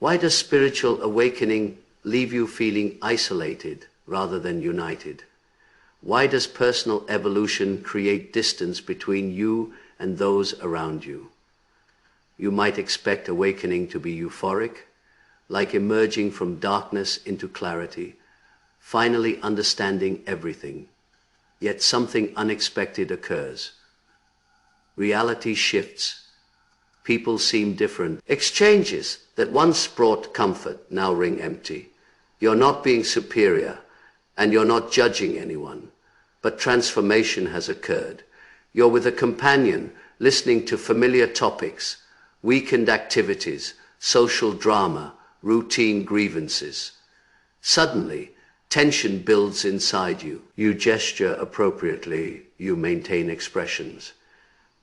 Why does spiritual awakening leave you feeling isolated rather than united? Why does personal evolution create distance between you and those around you? You might expect awakening to be euphoric, like emerging from darkness into clarity, finally understanding everything. Yet something unexpected occurs. Reality shifts. People seem different. Exchanges that once brought comfort now ring empty. You're not being superior, and you're not judging anyone, but transformation has occurred. You're with a companion, listening to familiar topics, weekend activities, social drama, routine grievances. Suddenly, tension builds inside you. You gesture appropriately, you maintain expressions.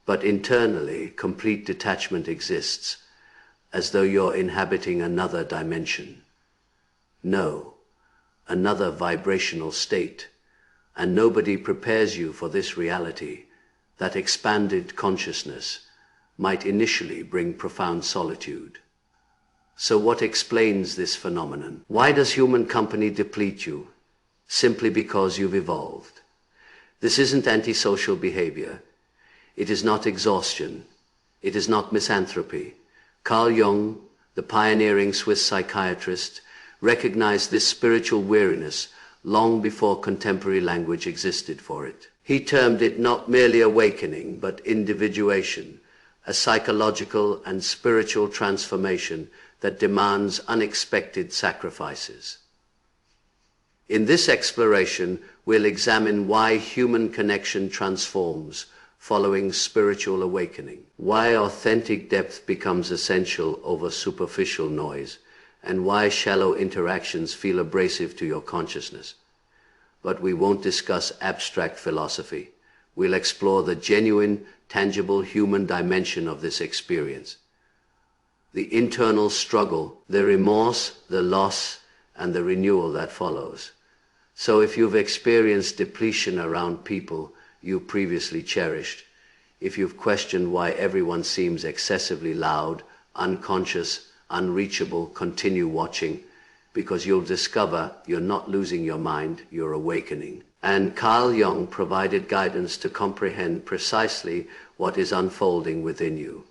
But internally, complete detachment exists, as though you're inhabiting another dimension. No, another vibrational state. And nobody prepares you for this reality. That expanded consciousness might initially bring profound solitude. So what explains this phenomenon? Why does human company deplete you? Simply because you've evolved. This isn't antisocial behavior. It is not exhaustion. It is not misanthropy. Carl Jung, the pioneering Swiss psychiatrist, recognized this spiritual weariness long before contemporary language existed for it. He termed it not merely awakening, but individuation, a psychological and spiritual transformation that demands unexpected sacrifices. In this exploration, we'll examine why human connection transforms following spiritual awakening, why authentic depth becomes essential over superficial noise, and why shallow interactions feel abrasive to your consciousness. But we won't discuss abstract philosophy. We'll explore the genuine, tangible human dimension of this experience. The internal struggle, the remorse, the loss, and the renewal that follows. So if you've experienced depletion around people you previously cherished, if you've questioned why everyone seems excessively loud, unconscious, unreachable, continue watching, because you'll discover you're not losing your mind, you're awakening. And Carl Jung provided guidance to comprehend precisely what is unfolding within you.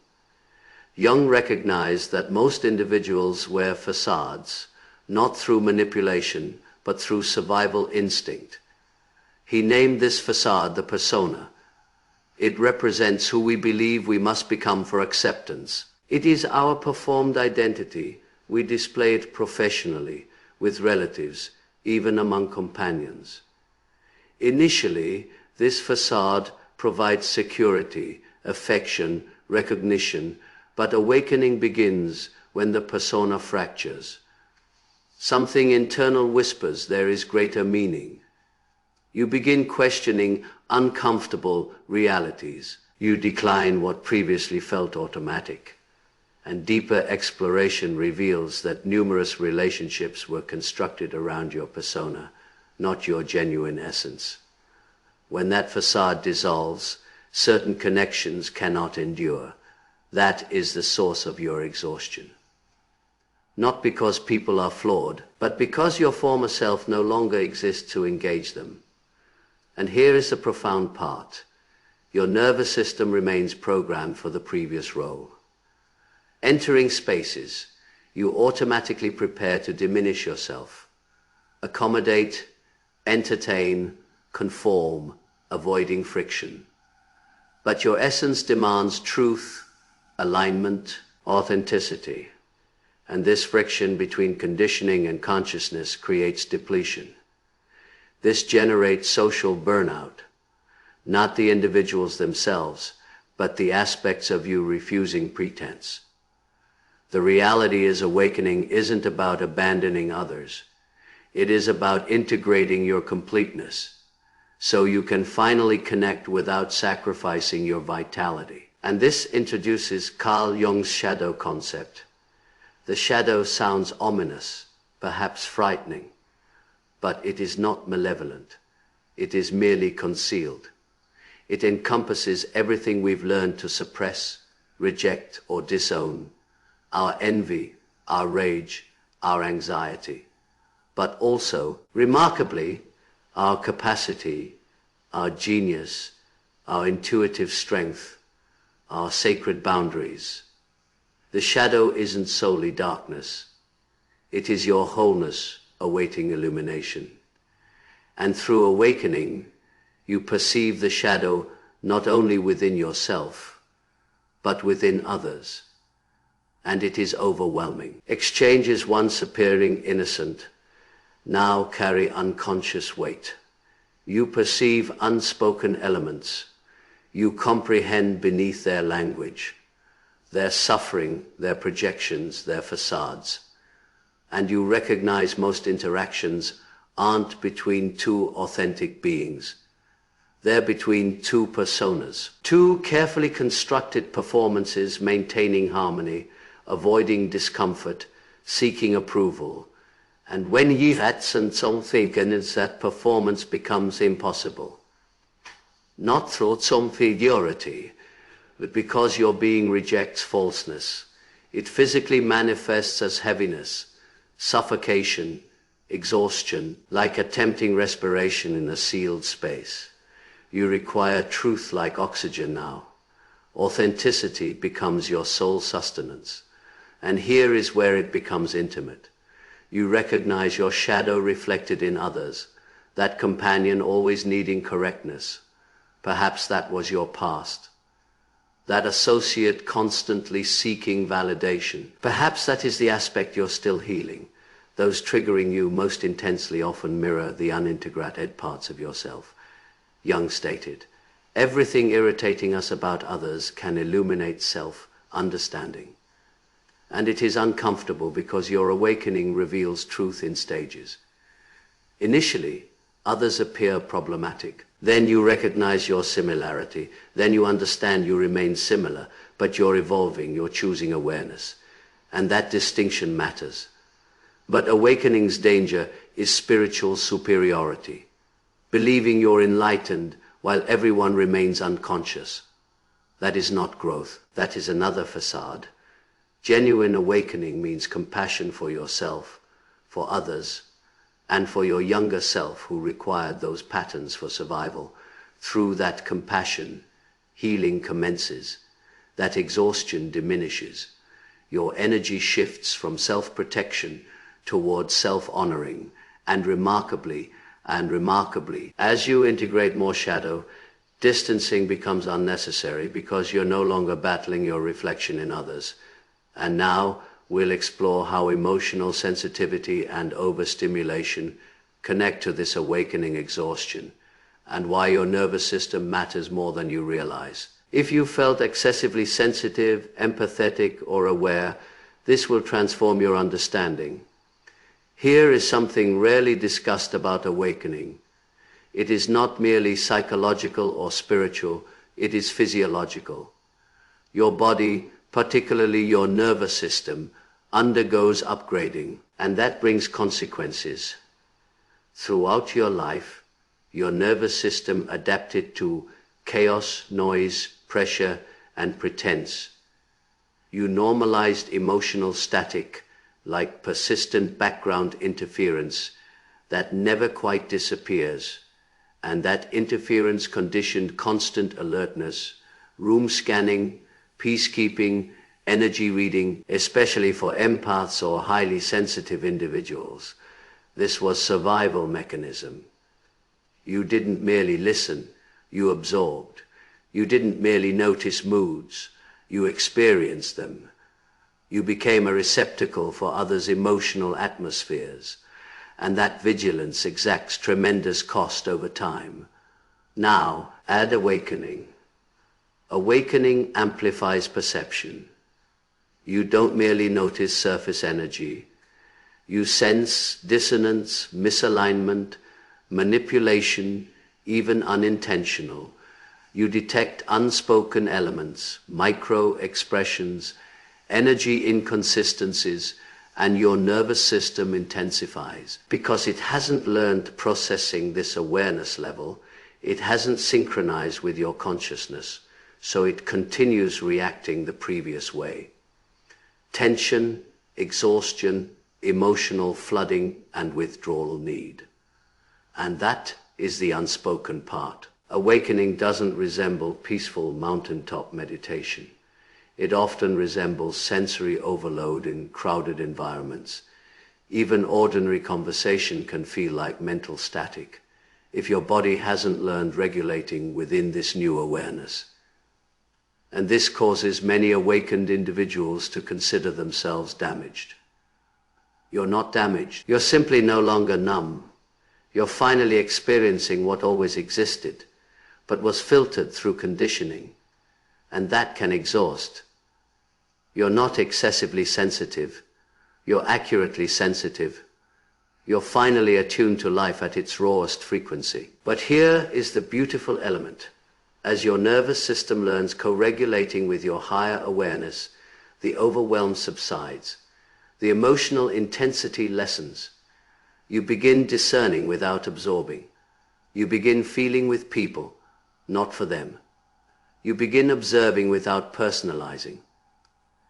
Jung recognized that most individuals wear facades, not through manipulation, but through survival instinct. He named this facade the persona. It represents who we believe we must become for acceptance. It is our performed identity. We display it professionally, with relatives, even among companions. Initially, this facade provides security, affection, recognition, but awakening begins when the persona fractures. Something internal whispers there is greater meaning. You begin questioning uncomfortable realities. You decline what previously felt automatic. And deeper exploration reveals that numerous relationships were constructed around your persona, not your genuine essence. When that facade dissolves, certain connections cannot endure. That is the source of your exhaustion. Not because people are flawed, but because your former self no longer exists to engage them. And here is the profound part. Your nervous system remains programmed for the previous role. Entering spaces, you automatically prepare to diminish yourself, accommodate, entertain, conform, avoiding friction. But your essence demands truth, alignment, authenticity. And this friction between conditioning and consciousness creates depletion. This generates social burnout, not the individuals themselves, but the aspects of you refusing pretense. The reality is awakening isn't about abandoning others. It is about integrating your completeness, so you can finally connect without sacrificing your vitality. And this introduces Carl Jung's shadow concept. The shadow sounds ominous, perhaps frightening, but it is not malevolent. It is merely concealed. It encompasses everything we've learned to suppress, reject, or disown. Our envy, our rage, our anxiety, but also, remarkably, our capacity, our genius, our intuitive strength, our sacred boundaries. The shadow isn't solely darkness. It is your wholeness awaiting illumination. And through awakening, you perceive the shadow not only within yourself, but within others. And it is overwhelming. Exchanges once appearing innocent now carry unconscious weight. You perceive unspoken elements. You comprehend beneath their language, their suffering, their projections, their facades. And you recognize most interactions aren't between two authentic beings. They're between two personas, two carefully constructed performances maintaining harmony, avoiding discomfort, seeking approval. And when ye that's and something, and that performance becomes impossible. Not through some inferiority, but because your being rejects falseness. It physically manifests as heaviness, suffocation, exhaustion, like attempting respiration in a sealed space. You require truth like oxygen now. Authenticity becomes your sole sustenance. And here is where it becomes intimate. You recognize your shadow reflected in others, that companion always needing correctness. Perhaps that was your past. That associate constantly seeking validation. Perhaps that is the aspect you're still healing. Those triggering you most intensely often mirror the unintegrated parts of yourself. Jung stated, everything irritating us about others can illuminate self-understanding. And it is uncomfortable because your awakening reveals truth in stages. Initially, others appear problematic. Then you recognize your similarity. Then you understand you remain similar, but you're evolving, you're choosing awareness. And that distinction matters. But awakening's danger is spiritual superiority, believing you're enlightened while everyone remains unconscious. That is not growth. That is another facade. Genuine awakening means compassion for yourself, for others, and for your younger self who required those patterns for survival. Through that compassion, healing commences. That exhaustion diminishes. Your energy shifts from self-protection towards self-honoring, and remarkably, as you integrate more shadow, distancing becomes unnecessary because you're no longer battling your reflection in others. And now we'll explore how emotional sensitivity and overstimulation connect to this awakening exhaustion, and why your nervous system matters more than you realize. If you felt excessively sensitive, empathetic, or aware, this will transform your understanding. Here is something rarely discussed about awakening. It is not merely psychological or spiritual, it is physiological. Your body, particularly your nervous system, undergoes upgrading, and that brings consequences. Throughout your life, your nervous system adapted to chaos, noise, pressure, and pretense. You normalized emotional static, like persistent background interference that never quite disappears, and that interference conditioned constant alertness, room scanning, peacekeeping, energy reading, especially for empaths or highly sensitive individuals. This was survival mechanism. You didn't merely listen, you absorbed. You didn't merely notice moods, you experienced them. You became a receptacle for others' emotional atmospheres, and that vigilance exacts tremendous cost over time. Now, add awakening. Awakening amplifies perception. You don't merely notice surface energy. You sense dissonance, misalignment, manipulation, even unintentional. You detect unspoken elements, micro-expressions, energy inconsistencies, and your nervous system intensifies. Because it hasn't learned processing this awareness level, it hasn't synchronized with your consciousness, so it continues reacting the previous way. Tension, exhaustion, emotional flooding, and withdrawal need. And that is the unspoken part. Awakening doesn't resemble peaceful mountaintop meditation. It often resembles sensory overload in crowded environments. Even ordinary conversation can feel like mental static if your body hasn't learned regulating within this new awareness. And this causes many awakened individuals to consider themselves damaged. You're not damaged. You're simply no longer numb. You're finally experiencing what always existed, but was filtered through conditioning, and that can exhaust. You're not excessively sensitive. You're accurately sensitive. You're finally attuned to life at its rawest frequency. But here is the beautiful element. As your nervous system learns co-regulating with your higher awareness, the overwhelm subsides. The emotional intensity lessens. You begin discerning without absorbing. You begin feeling with people, not for them. You begin observing without personalizing.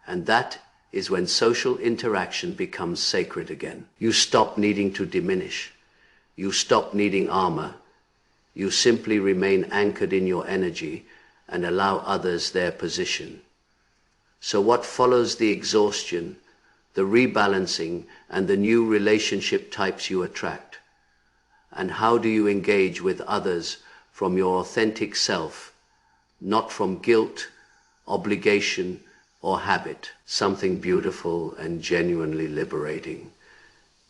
And that is when social interaction becomes sacred again. You stop needing to diminish. You stop needing armor. You simply remain anchored in your energy and allow others their position. So what follows the exhaustion, the rebalancing, and the new relationship types you attract? And how do you engage with others from your authentic self, not from guilt, obligation, or habit? Something beautiful and genuinely liberating.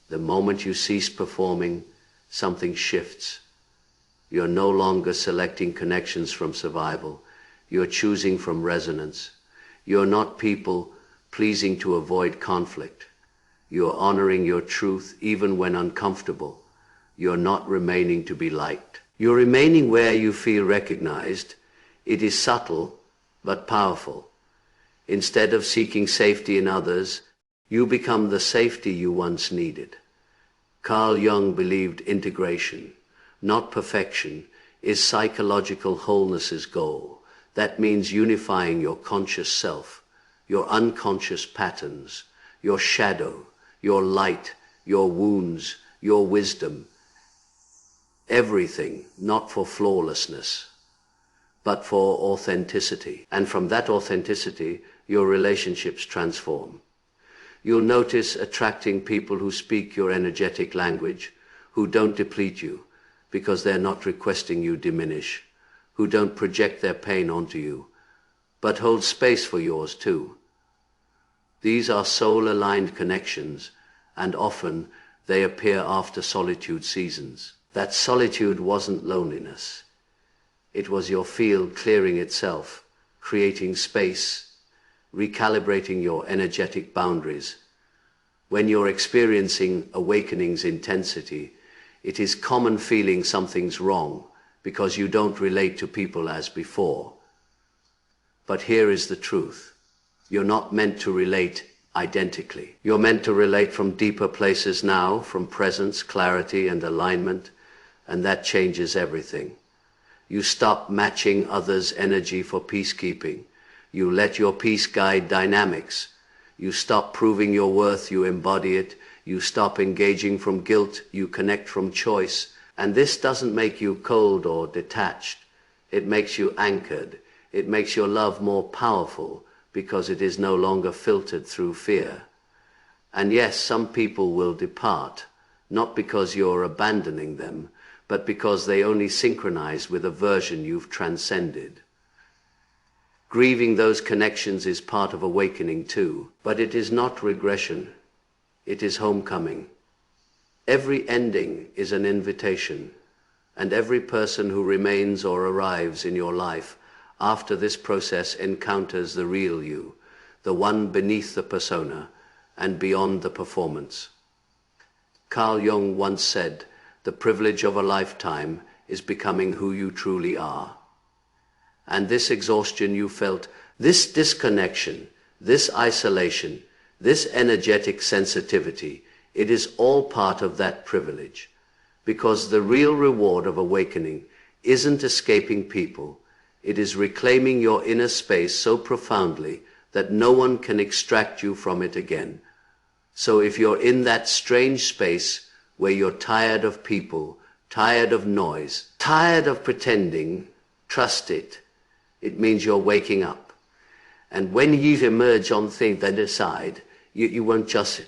The moment you cease performing, something shifts. You're no longer selecting connections from survival. You're choosing from resonance. You're not people pleasing to avoid conflict. You're honoring your truth even when uncomfortable. You're not remaining to be liked. You're remaining where you feel recognized. It is subtle but powerful. Instead of seeking safety in others, you become the safety you once needed. Carl Jung believed integration, not perfection, is psychological wholeness's goal. That means unifying your conscious self, your unconscious patterns, your shadow, your light, your wounds, your wisdom. Everything, not for flawlessness, but for authenticity. And from that authenticity, your relationships transform. You'll notice attracting people who speak your energetic language, who don't deplete you because they're not requesting you diminish, who don't project their pain onto you, but hold space for yours too. These are soul-aligned connections, and often they appear after solitude seasons. That solitude wasn't loneliness. It was your field clearing itself, creating space, recalibrating your energetic boundaries. When you're experiencing awakening's intensity, it is common feeling something's wrong because you don't relate to people as before. But here is the truth. You're not meant to relate identically. You're meant to relate from deeper places now, from presence, clarity, and alignment, and that changes everything. You stop matching others' energy for peacekeeping. You let your peace guide dynamics. You stop proving your worth, you embody it. You stop engaging from guilt, you connect from choice. And this doesn't make you cold or detached. It makes you anchored. It makes your love more powerful because it is no longer filtered through fear. And yes, some people will depart, not because you're abandoning them, but because they only synchronize with a version you've transcended. Grieving those connections is part of awakening too, but it is not regression. It is homecoming. Every ending is an invitation, and every person who remains or arrives in your life after this process encounters the real you, the one beneath the persona and beyond the performance. Carl Jung once said, "The privilege of a lifetime is becoming who you truly are." And this exhaustion you felt, this disconnection, this isolation, this energetic sensitivity, it is all part of that privilege. Because the real reward of awakening isn't escaping people, it is reclaiming your inner space so profoundly that no one can extract you from it again, So if you're in that strange space where you're tired of people, tired of noise, tired of pretending, trust it. It means you're waking up. And when you emerge on the other side, you won't just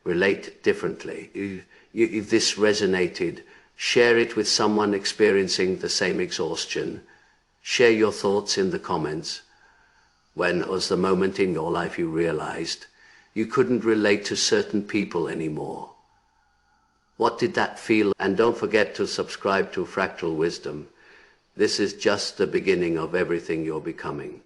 relate differently. If this resonated, share it with someone experiencing the same exhaustion. Share your thoughts in the comments. When was the moment in your life you realized you couldn't relate to certain people anymore? What did that feel? And don't forget to subscribe to Fractal Wisdom. This is just the beginning of everything you're becoming.